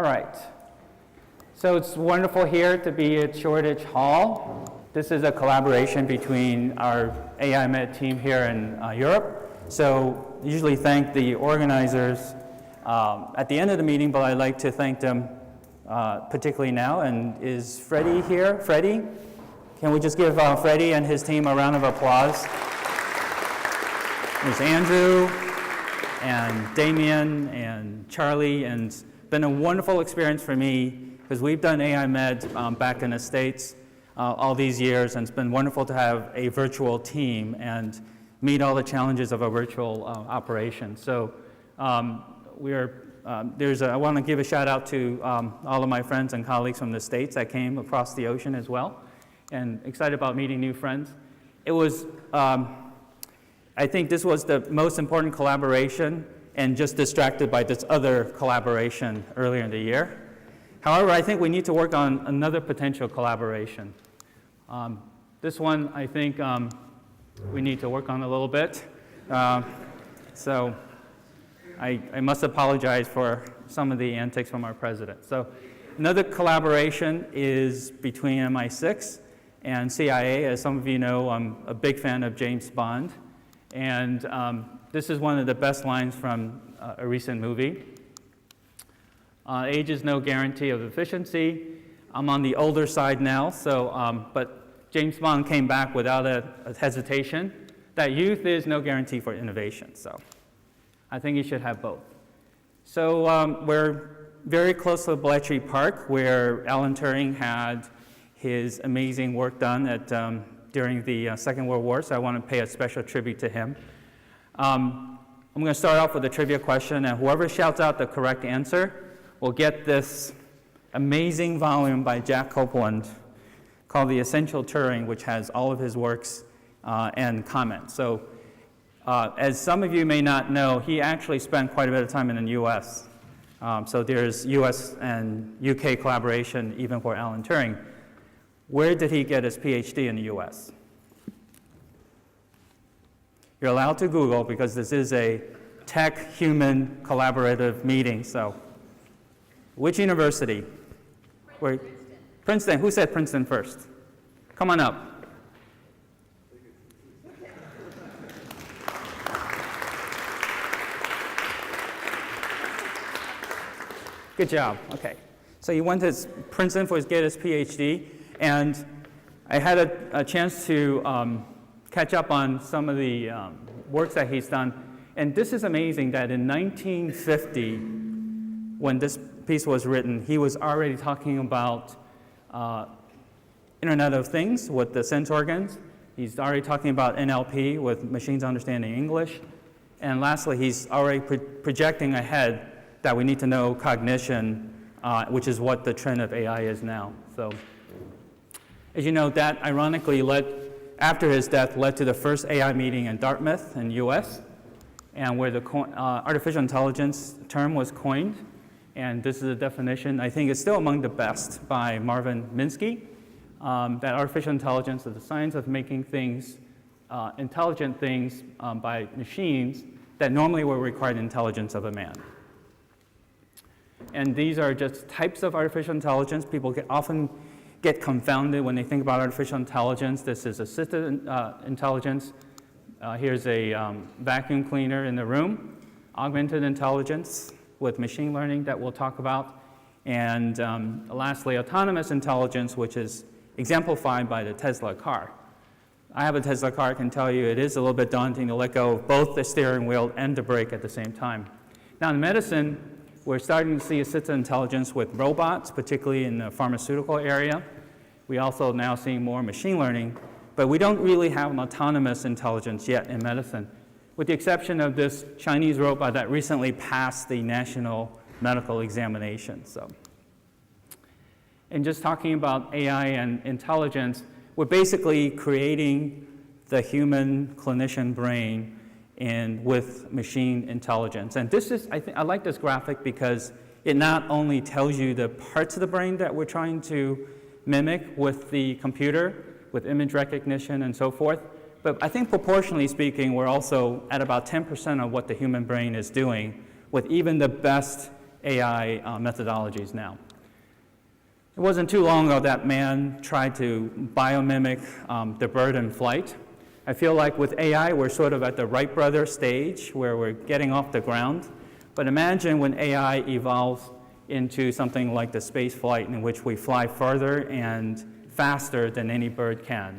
right. So it's wonderful here to be at Shoreditch Hall. This is a collaboration between our AI Med team here in Europe. So usually thank the organizers at the end of the meeting, but I'd like to thank them particularly now. And is Freddie here? Freddie? Can we just give Freddie and his team a round of applause? There's Andrew and Damien and Charlie, and it's been a wonderful experience for me because we've done AI Med back in the States all these years, and it's been wonderful to have a virtual team and meet all the challenges of a virtual operation. So I want to give a shout out to all of my friends and colleagues from the States that came across the ocean as well, and excited about meeting new friends. It was, I think this was the most important collaboration, and just distracted by this other collaboration earlier in the year. However, I think we need to work on another potential collaboration. This one, I think we need to work on a little bit. So I must apologize for some of the antics from our president. So another collaboration is between MI6 and CIA. As some of you know, I'm a big fan of James Bond. And this is one of the best lines from a recent movie. Age is no guarantee of efficiency. I'm on the older side now, so, but James Bond came back without a hesitation. That youth is no guarantee for innovation, so I think you should have both. So we're very close to Bletchley Park, where Alan Turing had his amazing work done at during the Second World War, so I want to pay a special tribute to him. I'm going to start off with a trivia question, and whoever shouts out the correct answer will get this amazing volume by Jack Copeland called The Essential Turing, which has all of his works and comments. So as some of you may not know, he actually spent quite a bit of time in the US. So there's US and UK collaboration even for Alan Turing. Where did he get his PhD in the US? You're allowed to Google because this is a tech-human collaborative meeting. So, which university? Where? Princeton. Who said Princeton first? Come on up. Good job. Okay. So he went to Princeton to get his PhD. And I had a chance to catch up on some of the works that he's done. And this is amazing that in 1950, when this piece was written, he was already talking about Internet of Things with the sense organs. He's already talking about NLP with machines understanding English. And lastly, he's already projecting ahead that we need to know cognition, which is what the trend of AI is now. So, as you know, that ironically after his death, led to the first AI meeting in Dartmouth in the US, and where the artificial intelligence term was coined. And this is a definition, I think it's still among the best, by Marvin Minsky, that artificial intelligence is the science of making things, intelligent things by machines that normally would require the intelligence of a man. And these are just types of artificial intelligence. People often get confounded when they think about artificial intelligence. This is assisted intelligence. Here's a vacuum cleaner in the room. Augmented intelligence with machine learning that we'll talk about. And lastly, autonomous intelligence, which is exemplified by the Tesla car. I have a Tesla car. I can tell you it is a little bit daunting to let go of both the steering wheel and the brake at the same time. Now in medicine, we're starting to see assisted intelligence with robots, particularly in the pharmaceutical area. We also now see more machine learning, but we don't really have an autonomous intelligence yet in medicine, with the exception of this Chinese robot that recently passed the national medical examination. So, and just talking about AI and intelligence, we're basically creating the human clinician brain with machine intelligence. And this is, I like this graphic because it not only tells you the parts of the brain that we're trying to mimic with the computer, with image recognition and so forth, but I think proportionally speaking, we're also at about 10% of what the human brain is doing with even the best AI methodologies now. It wasn't too long ago that man tried to biomimic the bird in flight. I feel like with AI, we're sort of at the Wright Brothers stage where we're getting off the ground. But imagine when AI evolves into something like the space flight in which we fly further and faster than any bird can.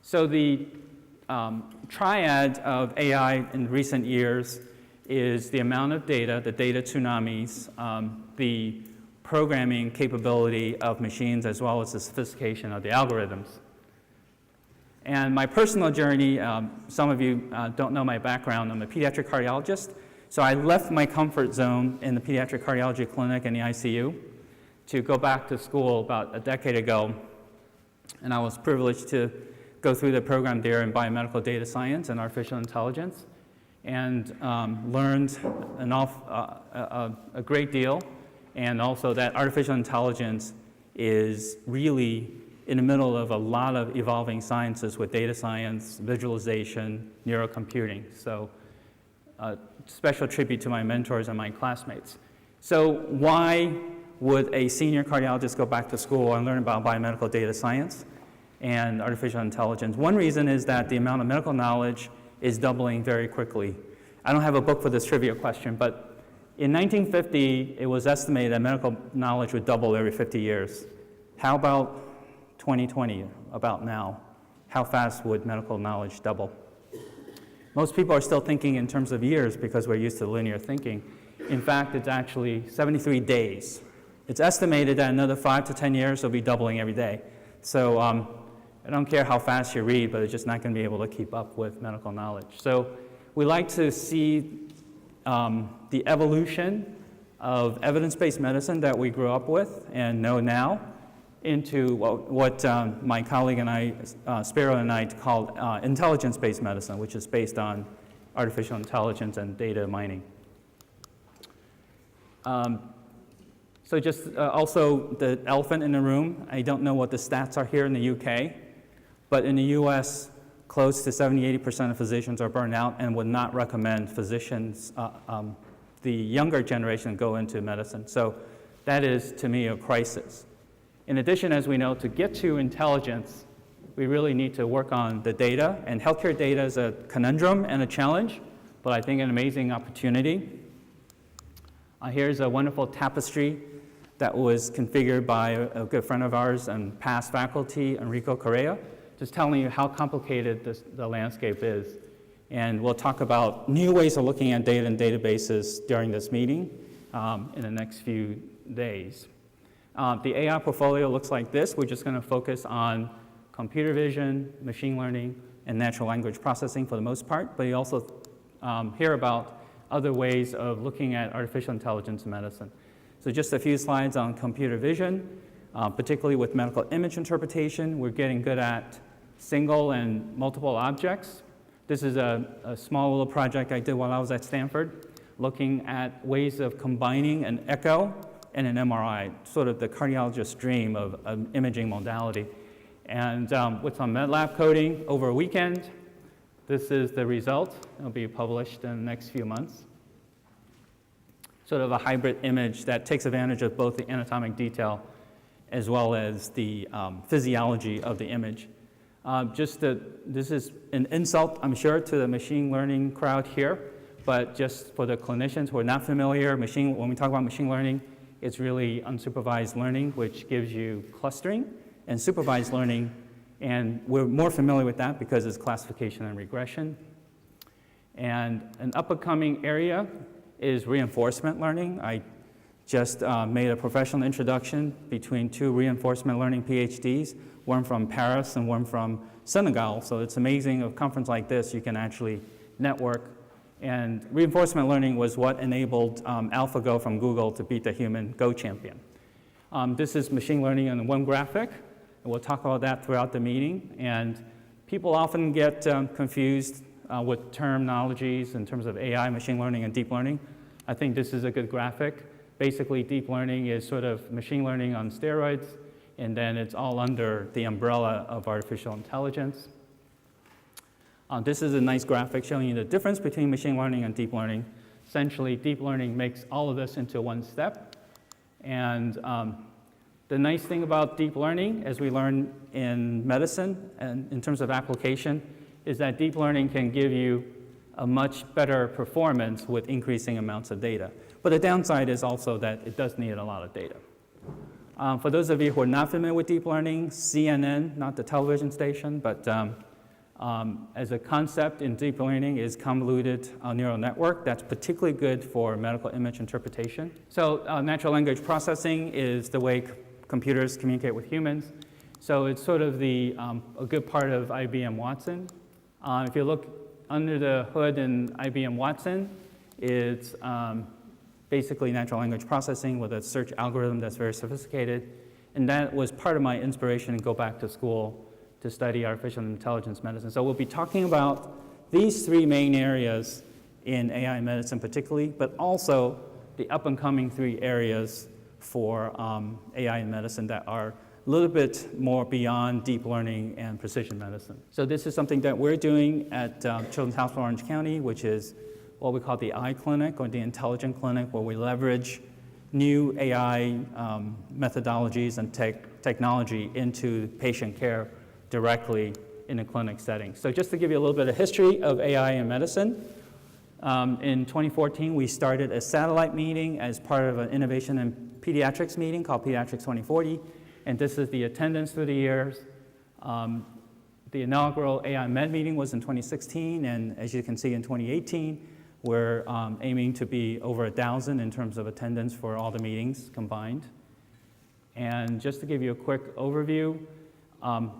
So the triad of AI in recent years is the amount of data, the data tsunamis, the programming capability of machines, as well as the sophistication of the algorithms. And my personal journey, some of you don't know my background. I'm a pediatric cardiologist. So I left my comfort zone in the pediatric cardiology clinic in the ICU to go back to school about a decade ago. And I was privileged to go through the program there in biomedical data science and artificial intelligence, and learned a great deal. And also that artificial intelligence is really in the middle of a lot of evolving sciences with data science, visualization, neurocomputing. So special tribute to my mentors and my classmates. So why would a senior cardiologist go back to school and learn about biomedical data science and artificial intelligence? One reason is that the amount of medical knowledge is doubling very quickly. I don't have a book for this trivia question, but in 1950, it was estimated that medical knowledge would double every 50 years. How about 2020, about now? How fast would medical knowledge double? Most people are still thinking in terms of years because we're used to linear thinking. In fact, it's actually 73 days. It's estimated that another 5 to 10 years will be doubling every day. So I don't care how fast you read, but it's just not going to be able to keep up with medical knowledge. So we like to see the evolution of evidence-based medicine that we grew up with and know now into what my colleague and I, Sparrow and I, called intelligence-based medicine, which is based on artificial intelligence and data mining. So just also the elephant in the room, I don't know what the stats are here in the UK, but in the US, close to 70–80% of physicians are burned out and would not recommend physicians, the younger generation, go into medicine. So that is, to me, a crisis. In addition, as we know, to get to intelligence, we really need to work on the data, and healthcare data is a conundrum and a challenge, but I think an amazing opportunity. Here's a wonderful tapestry that was configured by a good friend of ours and past faculty, Enrico Correa, just telling you how complicated the landscape is. And we'll talk about new ways of looking at data and databases during this meeting in the next few days. The AI portfolio looks like this. We're just going to focus on computer vision, machine learning, and natural language processing for the most part, but you also hear about other ways of looking at artificial intelligence in medicine. So just a few slides on computer vision, particularly with medical image interpretation. We're getting good at single and multiple objects. This is a small little project I did while I was at Stanford, looking at ways of combining an echo and an MRI, sort of the cardiologist's dream of an imaging modality. And with some MATLAB coding over a weekend, this is the result. It'll be published in the next few months. Sort of a hybrid image that takes advantage of both the anatomic detail as well as the physiology of the image. This is an insult, I'm sure, to the machine learning crowd here, but just for the clinicians who are not familiar, when we talk about machine learning, it's really unsupervised learning, which gives you clustering, and supervised learning, and we're more familiar with that because it's classification and regression. And an up-and-coming area is reinforcement learning. I just made a professional introduction between two reinforcement learning PhDs, one from Paris and one from Senegal. So it's amazing, at a conference like this, you can actually network. And reinforcement learning was what enabled AlphaGo from Google to beat the human Go champion. This is machine learning in one graphic, and we'll talk about that throughout the meeting. And people often get confused with terminologies in terms of AI, machine learning, and deep learning. I think this is a good graphic. Basically, deep learning is sort of machine learning on steroids, and then it's all under the umbrella of artificial intelligence. This is a nice graphic showing you the difference between machine learning and deep learning. Essentially, deep learning makes all of this into one step. And the nice thing about deep learning, as we learn in medicine and in terms of application, is that deep learning can give you a much better performance with increasing amounts of data. But the downside is also that it does need a lot of data. For those of you who are not familiar with deep learning, CNN, not the television station, but as a concept in deep learning is convoluted neural network. That's particularly good for medical image interpretation. So natural language processing is the way computers communicate with humans. So it's sort of a good part of IBM Watson. If you look under the hood in IBM Watson, it's basically natural language processing with a search algorithm that's very sophisticated. And that was part of my inspiration to go back to school to study artificial intelligence medicine. So we'll be talking about these three main areas in AI medicine particularly, but also the up and coming three areas for AI in medicine that are a little bit more beyond deep learning and precision medicine. So this is something that we're doing at Children's Hospital Orange County, which is what we call the I Clinic or the Intelligent Clinic, where we leverage new AI methodologies and technology into patient care directly in a clinic setting. So just to give you a little bit of history of AI in medicine, in 2014 we started a satellite meeting as part of an innovation in pediatrics meeting called Pediatrics 2040, and this is the attendance through the years. The inaugural AI Med meeting was in 2016, and as you can see in 2018, we're aiming to be over 1,000 in terms of attendance for all the meetings combined. And just to give you a quick overview,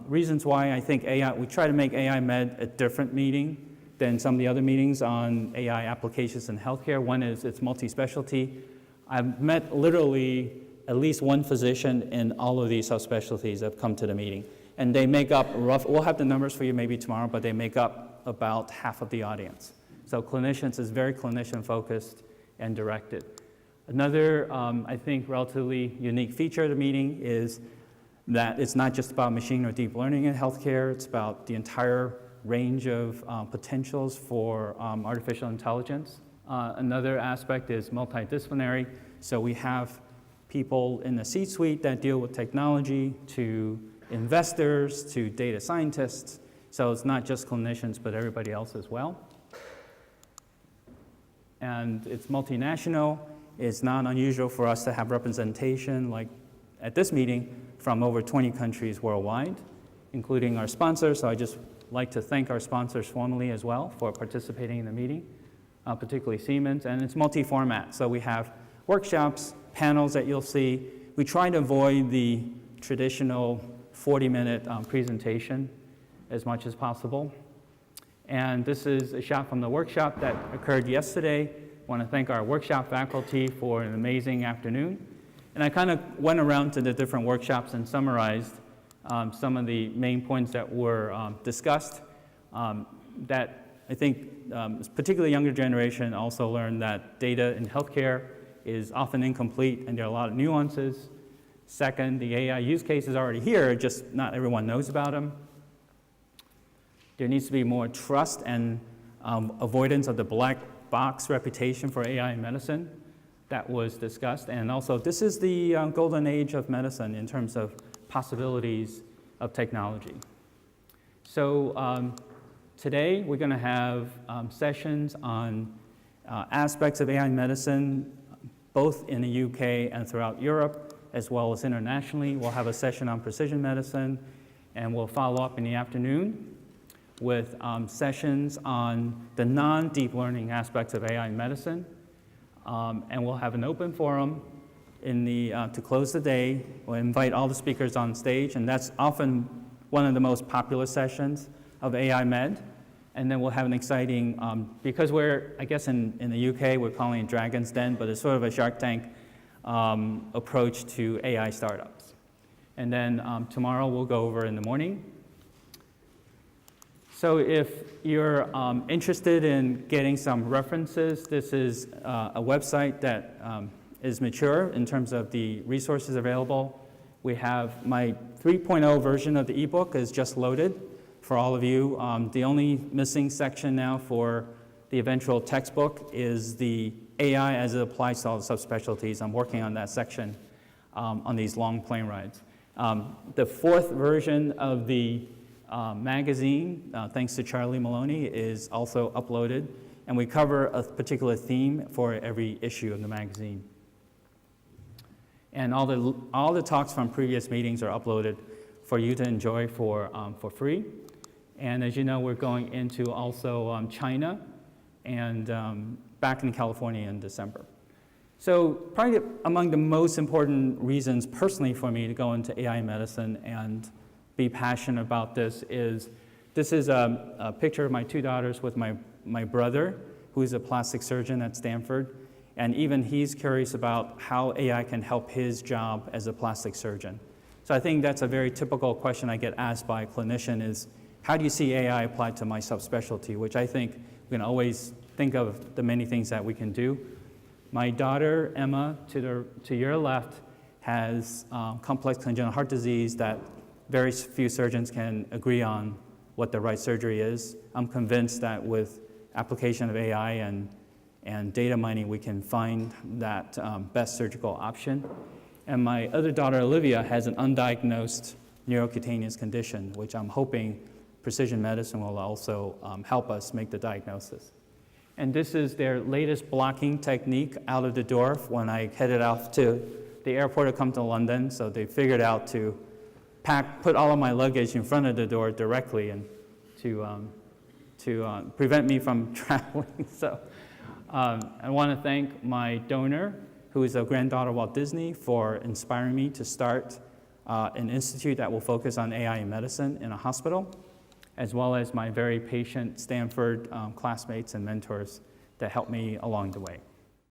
reasons why I think we try to make AI Med a different meeting than some of the other meetings on AI applications in healthcare. One is it's multi-specialty. I've met literally at least one physician in all of these subspecialties that have come to the meeting. And they make up we'll have the numbers for you maybe tomorrow, but they make up about half of the audience. So clinicians is very clinician focused and directed. Another, I think, relatively unique feature of the meeting is that it's not just about machine or deep learning in healthcare, it's about the entire range of potentials for artificial intelligence. Another aspect is multidisciplinary. So we have people in the C-suite that deal with technology, to investors, to data scientists. So it's not just clinicians, but everybody else as well. And it's multinational. It's not unusual for us to have representation, like at this meeting, from over 20 countries worldwide, including our sponsors. So I just like to thank our sponsors formally as well for participating in the meeting, particularly Siemens. And it's multi-format. So we have workshops, panels that you'll see. We try to avoid the traditional 40-minute presentation as much as possible. And this is a shot from the workshop that occurred yesterday. I want to thank our workshop faculty for an amazing afternoon. And I kind of went around to the different workshops and summarized some of the main points that were discussed that I think particularly younger generation also learned that data in healthcare is often incomplete and there are a lot of nuances. Second, the AI use case is already here, just not everyone knows about them. There needs to be more trust and avoidance of the black box reputation for AI in medicine that was discussed. And also, this is the golden age of medicine in terms of possibilities of technology. So today, we're going to have sessions on aspects of AI in medicine, both in the UK and throughout Europe, as well as internationally. We'll have a session on precision medicine, and we'll follow up in the afternoon with sessions on the non-deep learning aspects of AI in medicine. And we'll have an open forum to close the day. We'll invite all the speakers on stage, and that's often one of the most popular sessions of AI Med. And then we'll have an exciting, because we're, I guess in the UK, we're calling it Dragon's Den, but it's sort of a Shark Tank approach to AI startups. And then tomorrow we'll go over in the morning. So if you're interested in getting some references, this is a website that is mature in terms of the resources available. We have my 3.0 version of the ebook is just loaded for all of you. The only missing section now for the eventual textbook is the AI as it applies to all the subspecialties. I'm working on that section on these long plane rides. The fourth version of the magazine, thanks to Charlie Maloney, is also uploaded, and we cover a particular theme for every issue of the magazine. And all the talks from previous meetings are uploaded for you to enjoy for free. And as you know, we're going into also China and back in California in December. So probably among the most important reasons personally for me to go into AI medicine and be passionate about this is a picture of my two daughters with my brother, who is a plastic surgeon at Stanford. And even he's curious about how AI can help his job as a plastic surgeon. So I think that's a very typical question I get asked by a clinician is, how do you see AI applied to my subspecialty? Which I think we can always think of the many things that we can do. My daughter, Emma, to your left, has complex congenital heart disease that very few surgeons can agree on what the right surgery is. I'm convinced that with application of AI and data mining, we can find that best surgical option. And my other daughter, Olivia, has an undiagnosed neurocutaneous condition, which I'm hoping precision medicine will also help us make the diagnosis. And this is their latest blocking technique out of the door when I headed off to the airport to come to London. So they figured out to put all of my luggage in front of the door directly and to prevent me from traveling. So I want to thank my donor, who is a granddaughter of Walt Disney, for inspiring me to start an institute that will focus on AI in medicine in a hospital, as well as my very patient Stanford classmates and mentors that helped me along the way.